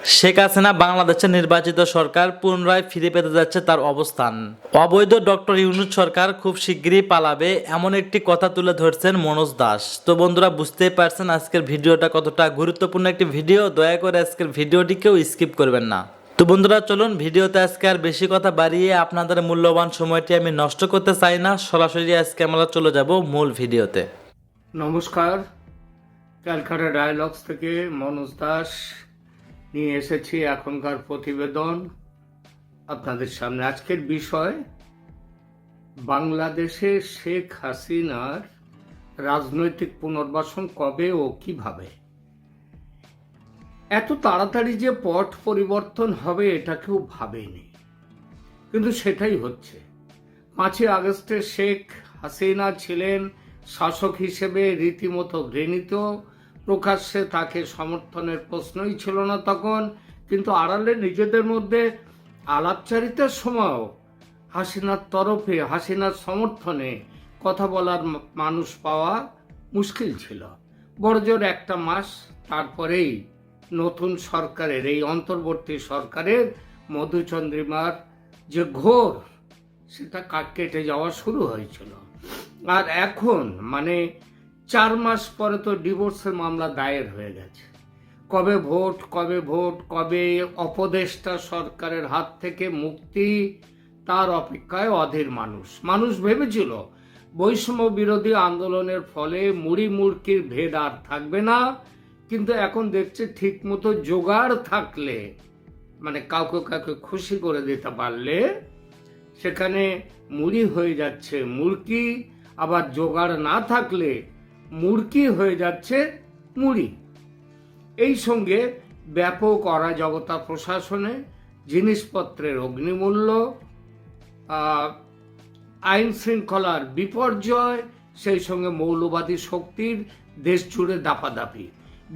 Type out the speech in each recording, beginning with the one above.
শেখ হাসিনা বাংলাদেশের নির্বাচিত সরকার পুনরায় ফিরে পেতে যাচ্ছে তার অবস্থান। অবৈধ ডক্টর ইউনূস সরকার খুব শিগগিরই পালাবে, এমন একটি কথা তুলে ধরছেন মনোজ দাস। তো বন্ধুরা, বুঝতেই পারছেন আজকের ভিডিওটা কতটা গুরুত্বপূর্ণ একটি ভিডিও। দয়া করে আজকের ভিডিওটিকেও স্কিপ করবেন না। তো বন্ধুরা, চলুন ভিডিওতে আজকে আর বেশি কথা বাড়িয়ে আপনাদের মূল্যবান সময়টি আমি নষ্ট করতে চাই না। সরাসরি আজকে আমরা চলে যাব মূল ভিডিওতে। নমস্কার, ক্যালকাটা ডায়ালগস থেকে মনোজ দাস নিয়ে এসেছি এখনকার প্রতিবেদন আপনাদের সামনে। আজকের বিষয় বাংলাদেশে শেখ হাসিনার রাজনৈতিক পুনর্বাসন কবে ও কিভাবে। এত তাড়াতাড়ি যে পট পরিবর্তন হবে এটা কেউ ভাবেনি, কিন্তু সেটাই হচ্ছে। 5ই আগস্টে শেখ হাসিনা ছিলেন শাসক হিসেবে রীতিমতো ঘৃণিত। প্রকাশ্যে তাকে সমর্থনের প্রশ্নই ছিল না তখন, কিন্তু আড়ালে নিজেদের মধ্যে আলাপচারিতার সময়ও হাসিনার তরফে, হাসিনার সমর্থনে কথা বলার মানুষ পাওয়া মুশকিল ছিল। বড়জোর একটা মাস তারপরেই নতুন সরকারের, এই অন্তর্বর্তী সরকারের মধুচন্দ্রিমার যে ঘোর, সেটা কেটে যাওয়া শুরু হয়েছিল। আর এখন 4 মাস পরে তো ডিভোর্সের মামলা দায়ের হয়ে গেছে। কবে ভোট, কবে অপদেষ্টা সরকারের হাত থেকে মুক্তি, তার অপেক্ষায় অধীর মানুষ ভেবেছিল বৈষম্য বিরোধী আন্দোলনের ফলে মুড়ি মুড়কির ভেদ আর থাকবে না, কিন্তু এখন দেখছে ঠিক মতো জোগাড় থাকলে, কাউকে খুশি করে দিতে পারলে সেখানে মুড়ি হয়ে যাচ্ছে মুড়কি, আবার জোগাড় না থাকলে মুড়কি হয়ে যাচ্ছে মুড়ি। এই সঙ্গে ব্যাপক অরাজকতা প্রশাসনে, জিনিসপত্রের অগ্নিমূল্য, আইন শৃঙ্খলার বিপর্যয়, সেই সঙ্গে মৌলবাদী শক্তির দেশ জুড়ে দাপাদাপি।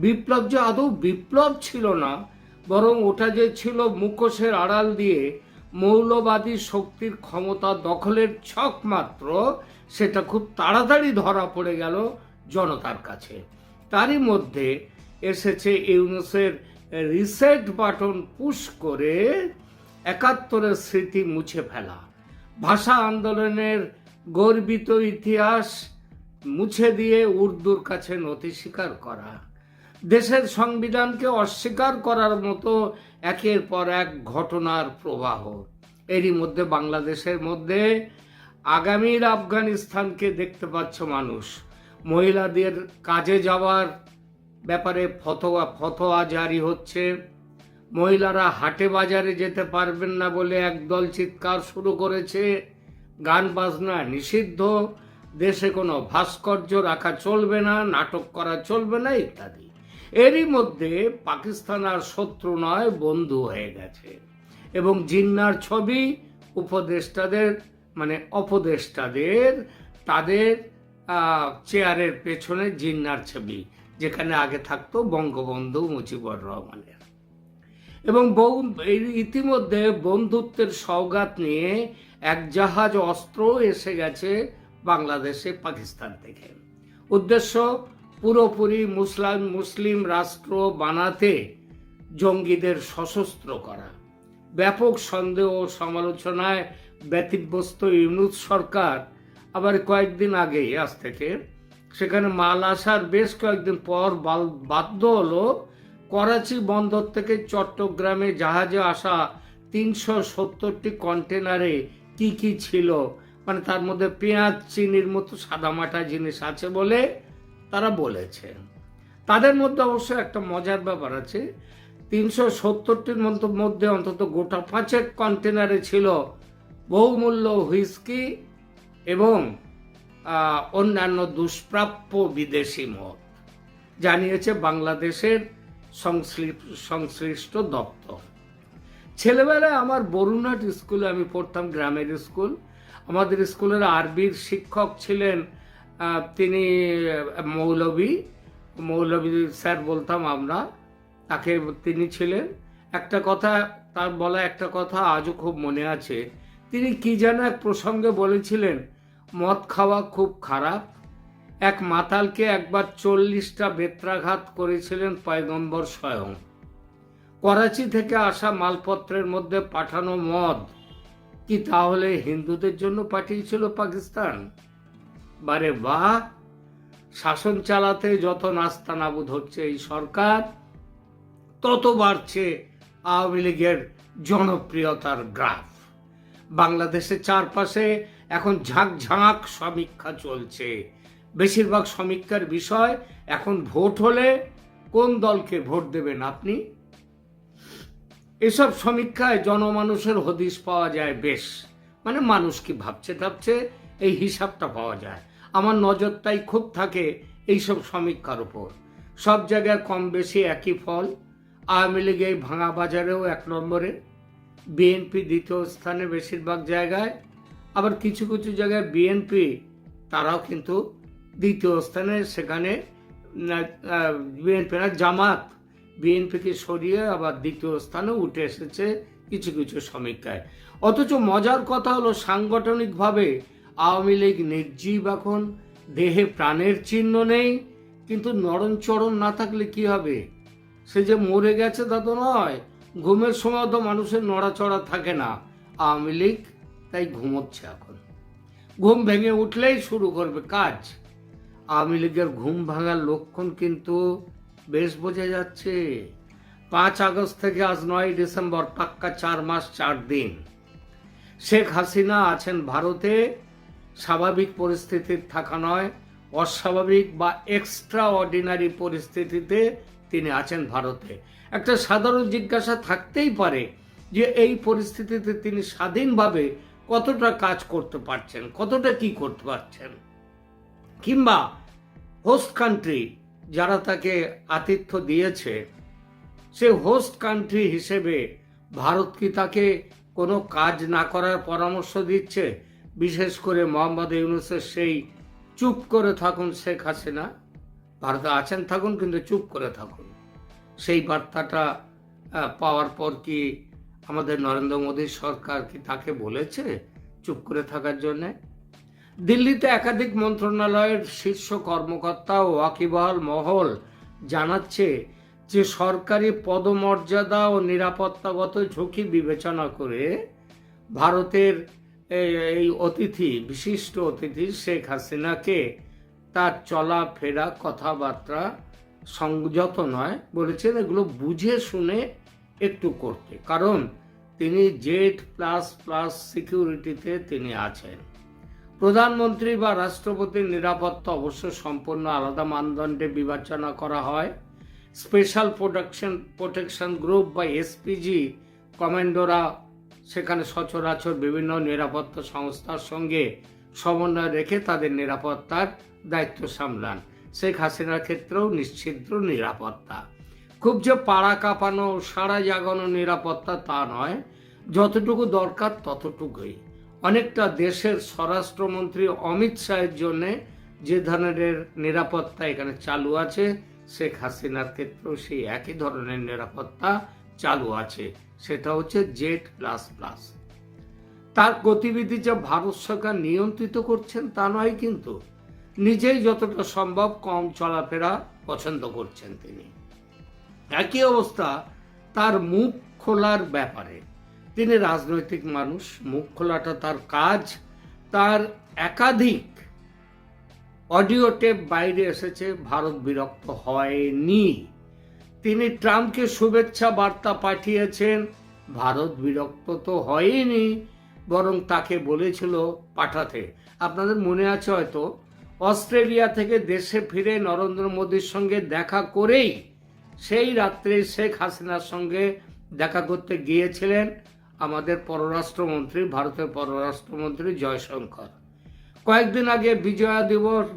বিপ্লব যে আদৌ বিপ্লব ছিল না, বরং ওটা যে ছিল মুখোশের আড়াল দিয়ে মৌলবাদী শক্তির ক্ষমতা দখলের ছক মাত্র, সেটা খুব তাড়াতাড়ি ধরা পড়ে গেল জনতার কাছে। তারই মধ্যে এসেছে ইউনূসের রিসেট বাটন পুশ করে 71-এর স্মৃতি মুছে ফেলা, ভাষা আন্দোলনের গর্বিত ইতিহাস মুছে দিয়ে উর্দুর কাছে নথি স্বীকার করা, দেশের সংবিধানকে অস্বীকার করার মতো একের পর এক ঘটনার প্রবাহ। এরই মধ্যে বাংলাদেশের মধ্যে আগামীর আফগানিস্তানকে দেখতে পাচ্ছে মানুষ। মহিলাদের কাজে যাওয়ার ব্যাপারে ফতোয়া জারি হচ্ছে। মহিলারা হাটে বাজারে যেতে পারবেন না বলে একদল চিৎকার শুরু করেছে। গান বাজনা নিষিদ্ধ, দেশে কোনো ভাস্কর্য রাখা চলবে না, নাটক করা চলবে না, ইত্যাদি। এরই মধ্যে পাকিস্তান আর শত্রু নয়, বন্ধু হয়ে গেছে। এবং জিন্নার ছবি অপদেষ্টাদের তাদের চেয়ারের পেছনে জিন্নার ছবি, যেখানে আগে থাকতো বঙ্গবন্ধু মুজিবুর রহমানের। এবং ইতিমধ্যে বন্ধুত্বের সওগাত নিয়ে এক জাহাজ অস্ত্র এসে গেছে বাংলাদেশে পাকিস্তান থেকে। উদ্দেশ্য পুরোপুরি মুসলিম রাষ্ট্র বানাতে জঙ্গিদের সশস্ত্র করা। ব্যাপক সন্দেহ ও সমালোচনায় ব্যতিব্যস্ত ইউনূস সরকার আবার কয়েকদিন আগেই, আজ থেকে সেখানে মাল আসার বেশ কয়েকদিন পর বাধ্য হলো করাচি বন্দর থেকে চট্টগ্রামে জাহাজে আসা 370টি কন্টেনারে কি ছিল, তার মধ্যে পেঁয়াজ, চিনির মতো সাদামাটা জিনিস আছে বলে তারা বলেছে। তাদের মধ্যে অবশ্য একটা মজার ব্যাপার আছে। 370টির মধ্যে অন্তত গোটা 5 কন্টেনারে ছিল বহুমূল্য হুইস্কি এবং অন্যান্য দুষ্প্রাপ্য বিদেশি মদ, জানিয়েছে বাংলাদেশের সংশ্লিষ্ট দপ্তর। ছেলেবেলায় আমার বরুণহাট স্কুলে আমি পড়তাম, গ্রামের স্কুল। আমাদের স্কুলের আরবির শিক্ষক ছিলেন, তিনি মৌলভী স্যার বলতাম আমরা তাকে। তিনি ছিলেন, তার বলা একটা কথা আজও খুব মনে আছে। তিনি কি যেন এক প্রসঙ্গে বলেছিলেন, মদ খাওয়া খুব খারাপ, এক মাতালকে একবার 40টা বেত্রাঘাত করেছিলেন পয়গম্বর স্বয়ং। করাচি থেকে আসা মালপত্রের মধ্যে পাঠানো মদ কি তাহলে হিন্দুদের জন্য পাঠিয়েছিল পাকিস্তান? বারে বাহ, শাসন চালাতে যত নাস্তানাবুদ হচ্ছে এই সরকার, তত বাড়ছে আওয়ামী লীগের জনপ্রিয়তার গ্রাফ। বাংলাদেশের চারপাশে এখন ঝাঁক সমীক্ষা চলছে। বেশিরভাগ সমীক্ষার বিষয় এখন ভোট হলে কোন দলকে ভোট দেবেন আপনি। এসব সমীক্ষায় জনমানুষের হদিশ পাওয়া যায় বেশ, মানে মানুষ কি ভাবছে টাবছে এই হিসাবটা পাওয়া যায়। আমার নজরটাই খুব থাকে এইসব সমীক্ষার উপর। সব জায়গায় কম বেশি একই ফল। আওয়ামী লীগ এই ভাঙা বাজারেও 1 নম্বরে, বিএনপি দ্বিতীয় স্থানে বেশিরভাগ জায়গায়, আবার কিছু কিছু জায়গায় বিএনপি তারাও কিন্তু দ্বিতীয় স্থানে। সেখানে বিএনপি না, জামাত বিএনপিকে সরিয়ে আবার দ্বিতীয় স্থানে উঠে এসেছে কিছু কিছু সমীক্ষায়। অথচ মজার কথা হলো সাংগঠনিকভাবে আওয়ামী লীগ নির্জীব, এখন দেহে প্রাণের চিহ্ন নেই। কিন্তু নরণচরণ না থাকলে কি হবে? সে যে মরে গেছে তা তো নয়, ঘুমের সময় তো মানুষের নড়াচড়া থাকে না। আওয়ামী লীগ তাই ঘুমোচ্ছে এখন। ঘুম ভেঙে উঠলেই শুরু করবে কাজ। আওয়ামী লীগের ঘুম ভাঙার লক্ষণ কিন্তু বেশ বোঝা যাচ্ছে। 5 আগস্ট থেকে আজ 9 ডিসেম্বর, পাক্কা 4 মাস 4 দিন শেখ হাসিনা আছেন ভারতে। স্বাভাবিক পরিস্থিতির থাকা নয়, অস্বাভাবিক বা এক্সট্রা অর্ডিনারি পরিস্থিতিতে তিনি আছেন ভারতে। একটা সাধারণ জিজ্ঞাসা থাকতেই পারে যে এই পরিস্থিতিতে তিনি স্বাধীনভাবে কতটা কাজ করতে পারছেন, কতটা কি করতে পারছেন, কিংবা হোস্ট কান্ট্রি যারা তাকে আতিথ্য দিয়েছে, সে হোস্ট কান্ট্রি হিসেবে ভারত কি তাকে কোনো কাজ না করার পরামর্শ দিচ্ছে? বিশেষ করে মোহাম্মদ ইউনূসের সেই চুপ করে থাকুন শেখ হাসিনা, ভারতে আছেন থাকুন কিন্তু চুপ করে থাকুন, সেই বার্তাটা পাওয়ার পর কি আমাদের নরেন্দ্র মোদী সরকার কি তাকে বলেছে চুপ করে থাকার জন্যে? দিল্লিতে একাধিক মন্ত্রণালয়ের শীর্ষ কর্মকর্তা ও ওয়াকিবহাল মহল জানাচ্ছে যে সরকারি পদমর্যাদা ও নিরাপত্তাগত ঝুঁকি বিবেচনা করে ভারতের এই অতিথি, বিশিষ্ট অতিথি শেখ হাসিনাকে তার চলাফেরা, কথাবার্তা সংযত নয়, বলেছেন এগুলো বুঝে শুনে একটু করতে, কারণ তিনি Z++ সিকিউরিটিতে তিনি আছেন। প্রধানমন্ত্রী বা রাষ্ট্রপতির নিরাপত্তা অবশ্য সম্পূর্ণ আলাদা মানদণ্ডে বিবেচনা করা হয়। স্পেশাল প্রোটেকশন গ্রুপ বা এসপিজি কমান্ডোরা সেখানে সচরাচর বিভিন্ন নিরাপত্তা সংস্থার সঙ্গে সমন্বয় রেখে তাদের নিরাপত্তার দায়িত্ব সামলান। শেখ হাসিনার ক্ষেত্রেও নিশ্চিদ্র নিরাপত্তা। খুব যে পাড়া কাঁপানো, সারা জাগানো নিরাপত্তা তা নয়, যতটুকু দরকার ততটুকুই। অনেকটা দেশের স্বরাষ্ট্রমন্ত্রী অমিত শাহের জন্য যে ধরনের নিরাপত্তা এখানে চালু আছে, শেখ হাসিনার ক্ষেত্রেও সেই একই ধরনের নিরাপত্তা চালু আছে। সেটা হচ্ছে Z++। তার গতিবিধি যে ভারত সরকার নিয়ন্ত্রিত করছেন তা নয়, কিন্তু নিজেই যতটা সম্ভব কম চলাফেরা পছন্দ করছেন তিনি। একই অবস্থা তার মুখ খোলার ব্যাপারে। তিনি রাজনৈতিক মানুষ, মুখ খোলাটা তার কাজ। তার একাধিক অডিও টেপ বাইরে এসেছে, ভারত বিরক্ত হয়নি। তিনি ট্রাম্পকে শুভেচ্ছা বার্তা পাঠিয়েছেন, ভারত বিরক্ত তো হয়নি, বরং তাকে বলেছিল পাঠাতে। আপনাদের মনে আছে হয়তো, অস্ট্রেলিয়া থেকে দেশে ফিরে নরেন্দ্র মোদীর সঙ্গে দেখা করেই সেই রাত্রে শেখ হাসিনার সঙ্গে দেখা করতে গিয়েছিলেন আমাদের পররাষ্ট্রমন্ত্রী, ভারতের পররাষ্ট্রমন্ত্রী জয়শঙ্কর। কয়েকদিন আগে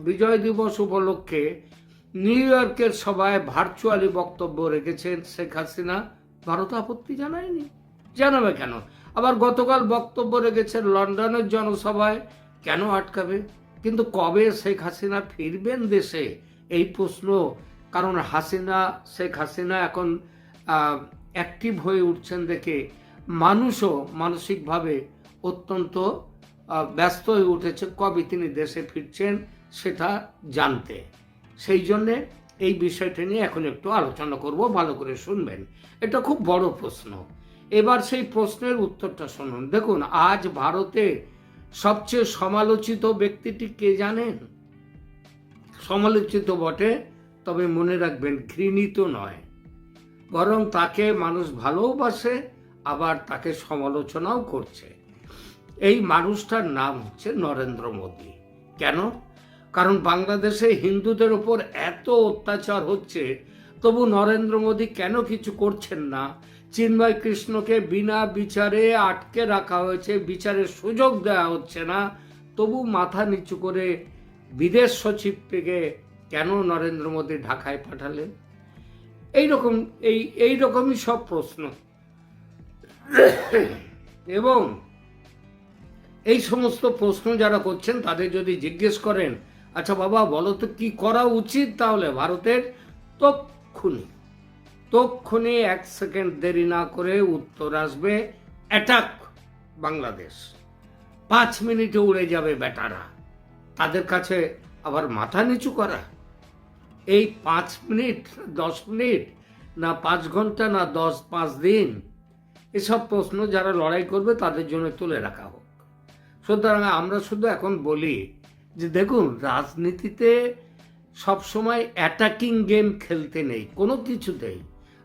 বিজয় দিবস উপলক্ষে নিউ ইয়র্কের সভায় ভার্চুয়ালি বক্তব্য রেখেছেন শেখ হাসিনা। ভারত আপত্তি জানায়নি, জানাবে কেন? আবার গতকাল বক্তব্য রেখেছেন লন্ডনের জনসভায়, কেন আটকাবে? কিন্তু কবে শেখ হাসিনা ফিরবেন দেশে, এই প্রশ্ন। কারণ শেখ হাসিনা এখন অ্যাক্টিভ হয়ে উঠছেন দেখে মানুষও মানসিকভাবে অত্যন্ত ব্যস্ত হয়ে উঠেছে কবে তিনি দেশে ফিরছেন সেটা জানতে। সেই জন্যে এই বিষয়টা নিয়ে এখন একটু আলোচনা করব, ভালো করে শুনবেন। এটা খুব বড় প্রশ্ন। এবার সেই প্রশ্নের উত্তরটা শুনুন। দেখুন, আজ ভারতে সবচেয়ে সমালোচিত ব্যক্তিটি কে জানেন? সমালোচিত বটে, তবে মনে রাখবেন ঘৃণিত নয়, বরং তাকে মানুষ ভালোবাসে, আবার তাকে সমালোচনাও করছে। এই মানুষটার নাম হচ্ছে নরেন্দ্র মোদী। কেন? কারণ বাংলাদেশে হিন্দুদের উপর এত অত্যাচার হচ্ছে, তবু নরেন্দ্র মোদী কেন কিছু করছেন না? চিন্ময় কৃষ্ণকে বিনা বিচারে আটকে রাখা হয়েছে, বিচারের সুযোগ দেওয়া হচ্ছে না, তবু মাথা নিচু করে বিদেশ সচিবকে কেন নরেন্দ্র মোদী ঢাকায় পাঠালেন? এইরকমই সব প্রশ্ন। এবং এই সমস্ত প্রশ্ন যারা করছেন তাদের যদি জিজ্ঞেস করেন, আচ্ছা বাবা বলো তো কি করা উচিত, তাহলে ভারতের তক্ষুনি 1 সেকেন্ড দেরি না করে উত্তর আসবে, অ্যাটাক বাংলাদেশ। 5 মিনিটে উড়ে যাবে বেটারা। তাদের কাছে আবার মাথা নিচু করা, এই 5 মিনিট, 10 মিনিট, না 5 ঘন্টা, না 5 দিন, এসব প্রশ্ন যারা লড়াই করবে তাদের জন্য তুলে রাখা হোক। সুতরাং আমরা শুধু এখন বলি যে দেখুন, রাজনীতিতে সবসময় অ্যাটাকিং গেম খেলতে নেই কোনো কিছুতেই।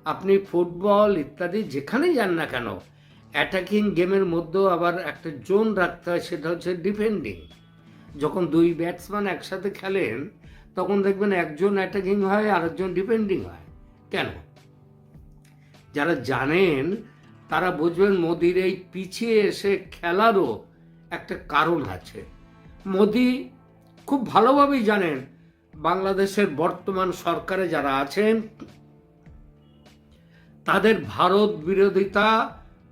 আপনি ফুটবল ইত্যাদি যেখানেই যান না কেন, অ্যাটাকিং গেমের মধ্যেও আবার একটা জোন রাখতে হয়, সেটা হচ্ছে ডিফেন্ডিং। যখন 2 ব্যাটসম্যান একসাথে খেলেন তখন দেখবেন একজন অ্যাটাকিং হয়, আরেকজন ডিফেন্ডিং হয়। কেন? যারা জানেন তারা বুঝবেন মোদির এই পিছিয়ে এসে খেলারও একটা কারণ আছে। মোদি খুব ভালোভাবেই জানেন বাংলাদেশের বর্তমান সরকারে যারা আছেন তাদের ভারত বিরোধিতা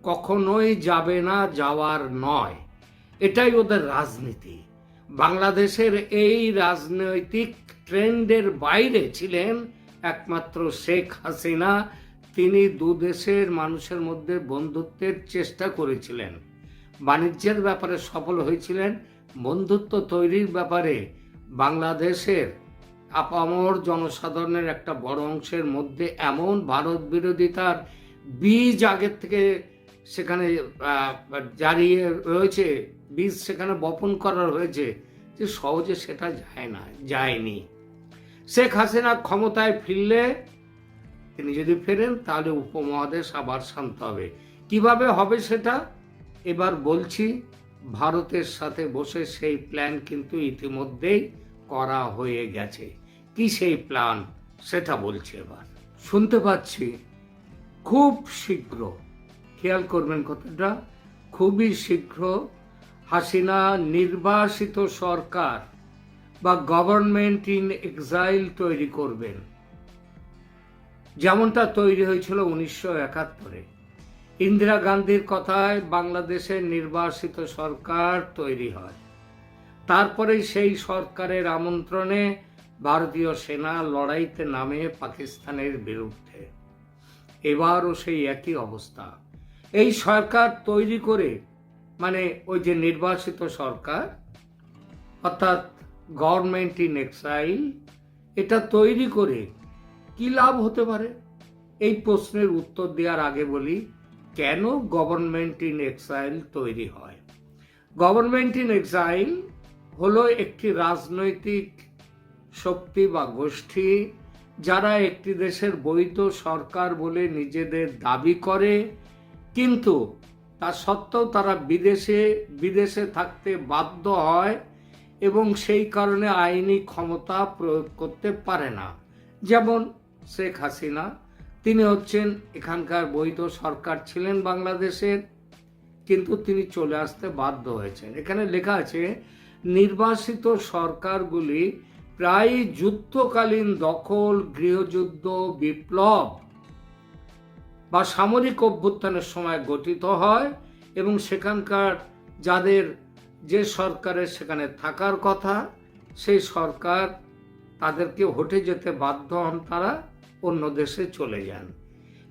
কখনোই যাবে না, যাওয়ার নয়। এটাই ওদের রাজনীতি। বাংলাদেশের এই রাজনৈতিক ট্রেন্ডের বাইরে ছিলেন একমাত্র শেখ হাসিনা। তিনি দুদেশের মানুষের মধ্যে বন্ধুত্বের চেষ্টা করেছিলেন, বাণিজ্যের ব্যাপারে সফল হয়েছিলেন, বন্ধুত্ব তৈরির ব্যাপারে বাংলাদেশের আপামর জনসাধারণের একটা বড় অংশের মধ্যে এমন ভারত বিরোধিতার বীজ আগের থেকে সেখানে জারি রয়েছে, বীজ সেখানে বপন করা হয়েছে, যে সহজে সেটা যায়নি। শেখ হাসিনা ক্ষমতায় ফিরলে, তিনি যদি ফেরেন তাহলে উপমহাদেশ আবার শান্ত হবে। কিভাবে হবে সেটা এবার বলছি। ভারতের সাথে বসে সেই প্ল্যান কিন্তু ইতিমধ্যেই করা হয়ে গেছে। কি সেই প্ল্যান সেটা বলছি। এবার শুনতে পাচ্ছি খুব শীঘ্র, খেয়াল করবেন কথাটা, খুবই শীঘ্র হাসিনা নির্বাসিত সরকার বা গভর্নমেন্ট ইন এক্সাইল তৈরি করবেন, যেমনটা তৈরি হয়েছিল 1971-এ। ইন্দিরা গান্ধীর কথায় বাংলাদেশের নির্বাসিত সরকার তৈরি হয়। তারপরে সেই সরকারের আমন্ত্রণে ভারতীয় সেনা লড়াইতে নামে পাকিস্তানের বিরুদ্ধে। এবারও সেই একই অবস্থা। এই সরকার তৈরি করে, মানে ওই যে নির্বাসিত সরকার অর্থাৎ গভর্নমেন্ট ইন এক্সাইল, এটা তৈরি করে কি লাভ হতে পারে? এই প্রশ্নের উত্তর দেওয়ার আগে বলি কেন গভর্নমেন্ট ইন এক্সাইল তৈরি হয়। গভর্নমেন্ট ইন এক্সাইল হলো একটি রাজনৈতিক শক্তি বা গোষ্ঠী যারা একটি দেশের বৈধ সরকার বলে নিজেদের দাবি করে, কিন্তু তা সত্ত্বেও তারা বিদেশে থাকতে বাধ্য হয় এবং সেই কারণে আইনি ক্ষমতা প্রয়োগ করতে পারে না। যেমন শেখ হাসিনা, তিনি হচ্ছেন এখানকার বৈধ সরকার ছিলেন বাংলাদেশের, কিন্তু তিনি চলে আসতে বাধ্য হয়েছেন। এখানে লেখা আছে নির্বাসিত সরকারগুলি প্রায় যুদ্ধকালীন দখল, গৃহযুদ্ধ, বিপ্লব বা সামরিক অভ্যুত্থানের সময় গঠিত হয় এবং সেখানকার যে সরকারের সেখানে থাকার কথা, সেই সরকার তাদেরকে হটে যেতে বাধ্য হন, তারা অন্য দেশে চলে যান।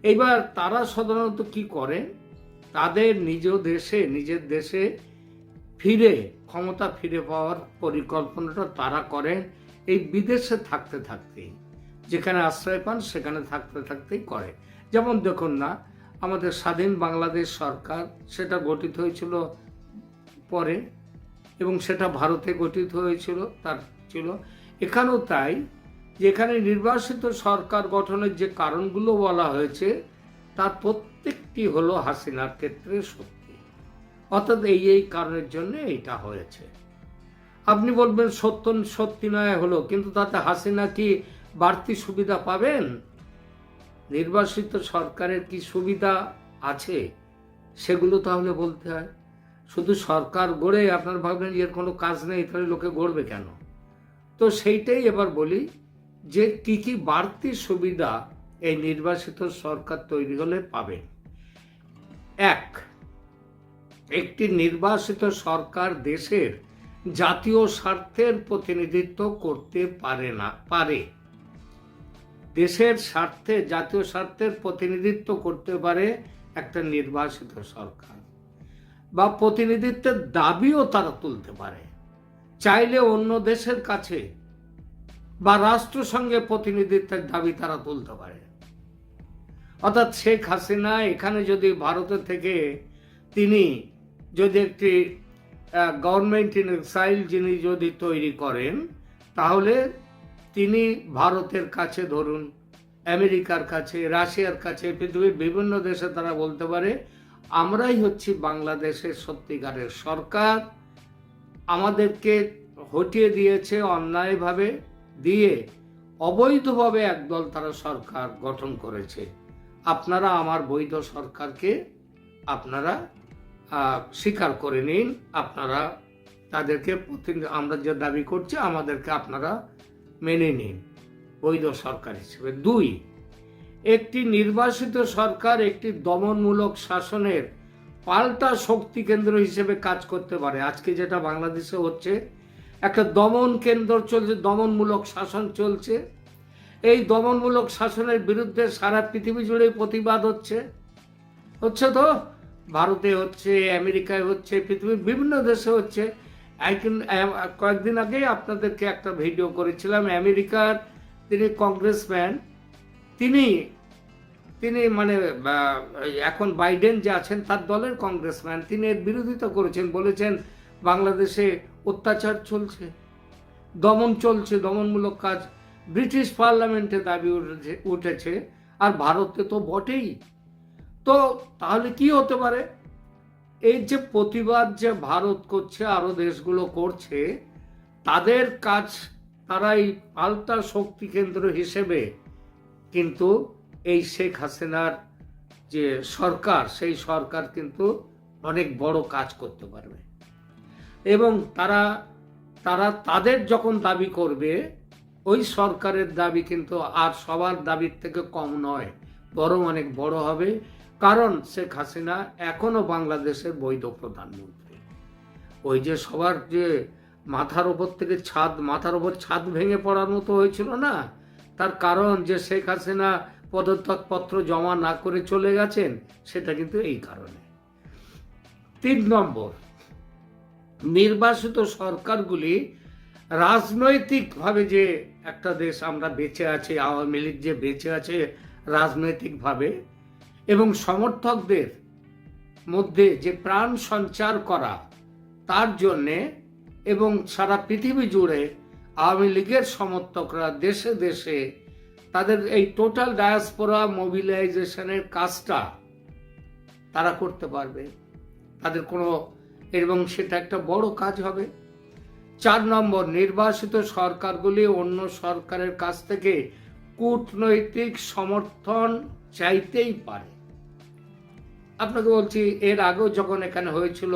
এবার তারা সাধারণত কি করে, তাদের নিজের দেশে ফিরে ক্ষমতা ফিরে পাওয়ার পরিকল্পনাটা তারা করেন এই বিদেশে থাকতে থাকতে। যেখানে আশ্রয় পান সেখানে থাকতে থাকতেই করে। যেমন দেখুন না, আমাদের স্বাধীন বাংলাদেশ সরকার সেটা গঠিত হয়েছিল পরে, এবং সেটা ভারতে গঠিত হয়েছিল, তার ছিল এখানেও তাই, যেখানে নির্বাসিত সরকার গঠনের যে কারণগুলো বলা হয়েছে তার প্রত্যেকটি হলো হাসিনার ক্ষেত্রে সত্যি। অর্থাৎ এই কারণের জন্য এইটা হয়েছে। আপনি বলবেন সত্যি নয় হলো, কিন্তু তাতে হাসিনা কি বাড়তি সুবিধা পাবেন? নির্বাসিত সরকারের কি সুবিধা আছে সেগুলো তাহলে বলতে হয়। শুধু সরকার গড়ে আপনার ভাববেন এর কোনো কাজ নেই, তাহলে লোকে গড়বে কেন? তো সেইটাই এবার বলি যে কি কি বাড়তি সুবিধা এই নির্বাসিত সরকার তৈরি হলে পাবেন। একটি নির্বাসিত সরকার দেশের জাতীয় স্বার্থের প্রতিনিধিত্ব করতে পারে। দেশের স্বার্থে, জাতীয় স্বার্থের প্রতিনিধিত্ব করতে পারে একটা নির্বাসিত সরকার, বা প্রতিনিধিত্বের দাবিও তারা তুলতে পারে। চাইলে অন্য দেশের কাছে বা রাষ্ট্রসংঘে প্রতিনিধিত্বের দাবি তারা তুলতে পারে। অর্থাৎ শেখ হাসিনা এখানে যদি ভারতের থেকে তিনি যদি একটি গভর্নমেন্ট ইন এক্সাইল যিনি যদি তৈরি করেন, তাহলে তিনি ভারতের কাছে, ধরুন আমেরিকার কাছে, রাশিয়ার কাছে, পৃথিবীর বিভিন্ন দেশে তারা বলতে পারে আমরাই হচ্ছি বাংলাদেশের সত্যিকারের সরকার, আমাদেরকে হটিয়ে দিয়েছে অন্যায়ভাবে দিয়ে, অবৈধভাবে একদল তারা সরকার গঠন করেছে, আপনারা আমার বৈধ সরকারকে আপনারা স্বীকার করে নিন, আপনারা তাদেরকে আমরা যে দাবি করছি আমাদেরকে আপনারা মেনে নিন বৈধ সরকার হিসেবে। 2, একটি নির্বাসিত সরকার একটি দমনমূলক শাসনের পাল্টা শক্তি কেন্দ্র হিসেবে কাজ করতে পারে। আজকে যেটা বাংলাদেশে হচ্ছে, একটা দমন কেন্দ্র চলছে, দমনমূলক শাসন চলছে। এই দমনমূলক শাসনের বিরুদ্ধে সারা পৃথিবী জুড়ে প্রতিবাদ হচ্ছে তো, ভারতে হচ্ছে, আমেরিকায় হচ্ছে, পৃথিবীর বিভিন্ন দেশে হচ্ছে। কয়েকদিন আগে আপনাদেরকে একটা ভিডিও করেছিলাম, আমেরিকার তিনি কংগ্রেসম্যান, তিনি মানে এখন বাইডেন যে আছেন তার দলের কংগ্রেসম্যান, তিনি এর বিরোধিতা করেছেন, বলেছেন বাংলাদেশে অত্যাচার চলছে, দমন চলছে, দমনমূলক কাজ। ব্রিটিশ পার্লামেন্টে দাবি উঠেছে, আর ভারতে তো বটেই। তো তাহলে কি হতে পারে? এই যে প্রতিবাদ যে ভারত করছে, আরো দেশগুলো করছে, তাদের কাজ, তারা এই পাল্টা শক্তি কেন্দ্র হিসেবে কিন্তু এই শেখ হাসিনার যে সরকার, সেই সরকার কিন্তু অনেক বড় কাজ করতে পারবে। এবং তাদের যখন দাবি করবে, ওই সরকারের দাবি কিন্তু আর সবার দাবির থেকে কম নয়, বরং অনেক বড় হবে। কারণ শেখ হাসিনা এখনো বাংলাদেশের বৈধ প্রধানমন্ত্রী। ওই যে সবার যে মাথার উপর ছাদ ভেঙে পড়ার মতো হয়েছিল না, তার কারণ যে শেখ হাসিনা পদত্যাগপত্র জমা না করে চলে গেছেন, সেটা কিন্তু এই কারণে। 3 নম্বর, নির্বাসিত সরকারগুলি রাজনৈতিকভাবে যে একটা দেশ আমরা বেঁচে আছি, আওয়ামী লীগ যে বেঁচে আছে রাজনৈতিকভাবে, এবং সমর্থকদের মধ্যে যে প্রাণ সঞ্চার করা, তার জন্যে, এবং সারা পৃথিবী জুড়ে আওয়ামী লীগের সমর্থকরা দেশে দেশে তাদের এই টোটাল ডায়াসপোরা মোবিলাইজেশনের কাজটা তারা করতে পারবে, তাদের কোনো, এবং সেটা একটা বড় কাজ হবে। 4 নম্বর, নির্বাসিত সরকারগুলি অন্য সরকারের কাছ থেকে কূটনৈতিক সমর্থন চাইতেই পারে। আপনাকে বলছি, এর আগেও যখন এখানে হয়েছিল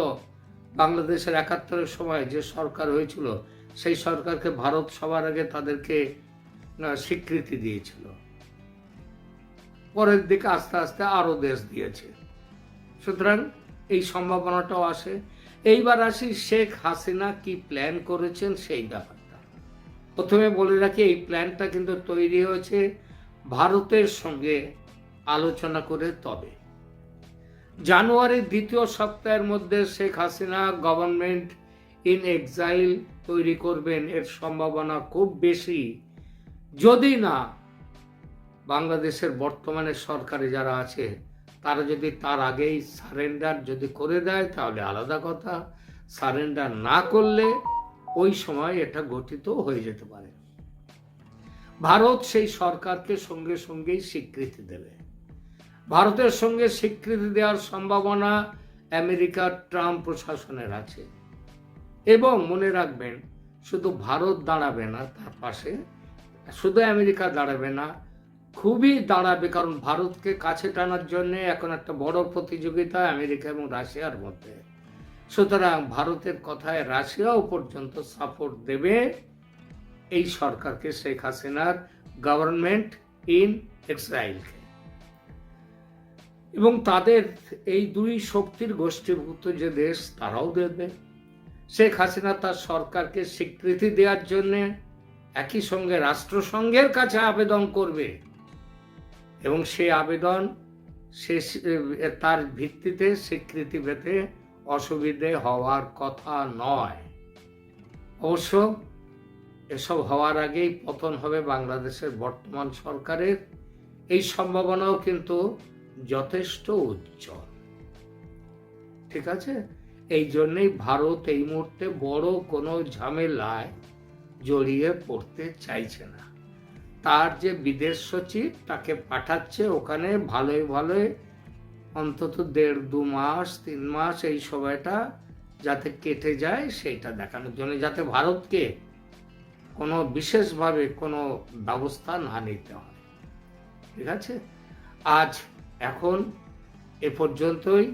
বাংলাদেশের 71-এর সময় যে সরকার হয়েছিল, সেই সরকারকে ভারত সবার আগে তাদেরকে স্বীকৃতি দিয়েছিল। পরের দিকে আস্তে আস্তে আরো দেশ দিয়েছে। সুতরাং এই সম্ভাবনাটাও আসে। এইবার আসি শেখ হাসিনা কি প্ল্যান করেছেন সেই ব্যাপারটা। প্রথমে বলে রাখি, এই প্ল্যানটা কিন্তু তৈরি হয়েছে ভারতের সঙ্গে আলোচনা করে। তবে জানুয়ারির 2য় সপ্তাহের মধ্যে Sheikh Hasina government in exile তৈরি করবেন, এর সম্ভাবনা খুব বেশি, যদি না বাংলাদেশের বর্তমানে সরকারে যারা আছে তারা যদি তার আগেই সারেন্ডার যদি করে দেয় তাহলে আলাদা কথা, সারেন্ডার না করলে ওই সময় এটা গঠিত হয়ে যেতে পারে। ভারত সেই সরকারকে সঙ্গে সঙ্গেই স্বীকৃতি দেবে। ভারতের সঙ্গে স্বীকৃতি দেওয়ার সম্ভাবনা আমেরিকার ট্রাম্প প্রশাসনের আছে। এবং মনে রাখবেন, শুধু ভারত দাঁড়াবে না তার পাশে, শুধু আমেরিকা দাঁড়াবে না, খুবই দাঁড়াবে, কারণ ভারতকে কাছে টানার জন্য এখন একটা বড় প্রতিযোগিতা আমেরিকা এবং রাশিয়ার মধ্যে। সুতরাং ভারতের কথায় রাশিয়াও পর্যন্ত সাপোর্ট দেবে এই সরকারকে, শেখ হাসিনার গভর্নমেন্ট ইন এক্সাইলকে। এবং তাদের এই দুই শক্তির গোষ্ঠীভূত যে দেশ তারাও দেবে। শেখ হাসিনা তার সরকারকে স্বীকৃতি দেওয়ার জন্য একই সঙ্গে রাষ্ট্রসংঘের কাছে আবেদন করবে এবং সেই আবেদন তার ভিত্তিতে স্বীকৃতি পেতে অসুবিধে হওয়ার কথা নয়। অবশ্য এসব হওয়ার আগেই পতন হবে বাংলাদেশের বর্তমান সরকারের, এই সম্ভাবনাও কিন্তু যথেষ্ট উজ্জ্বল। ঠিক আছে, এই জন্যই ভারত এই মুহূর্তে বড় কোনো ঝামেলায় জড়িয়ে পড়তে চাইছে না। তার যে বিদেশ সচিব তাকে পাঠাচ্ছে ওখানে ভালোই ভালোই অন্তত 1.5-2 মাস 3 মাস এই সময়টা যাতে কেটে যায় সেইটা দেখানোর জন্য, যাতে ভারতকে কোনো বিশেষভাবে কোনো ব্যবস্থা না নিতে হয়। ঠিক আছে, আজ এখন এ পর্যন্তই,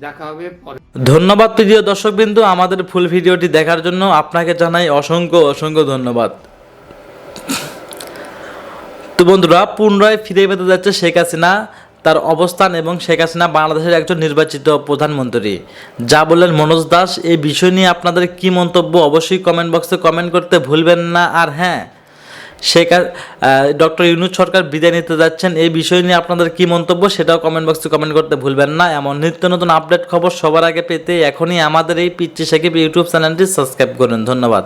দেখা হবে পরে। ধন্যবাদ প্রিয় দর্শকবৃন্দ, আমাদের ফুল ভিডিওটি দেখার জন্য আপনাকে জানাই অসংখ্য অসংখ্য ধন্যবাদ। তো বন্ধুরা, পুনরায় ফিরে পেতে যাচ্ছে শেখ হাসিনা তার অবস্থান এবং শেখ হাসিনা বাংলাদেশের একজন নির্বাচিত প্রধানমন্ত্রী, যা বললেন মনোজ দাস। এই বিষয় নিয়ে আপনাদের কি মন্তব্য অবশ্যই কমেন্ট বক্সে কমেন্ট করতে ভুলবেন না। আর হ্যাঁ, ডক্টর ইউনূস সরকার বিদায় নিতে যাচ্ছেন, এই বিষয় নিয়ে আপনাদের কি মন্তব্য সেটাও কমেন্ট বক্সে কমেন্ট করতে ভুলবেন না। এমন নিত্য নতুন আপডেট খবর সবার আগে পেতে এখনই আমাদের এই পিচ্চি সাকিব ইউটিউব চ্যানেলটি সাবস্ক্রাইব করুন। ধন্যবাদ।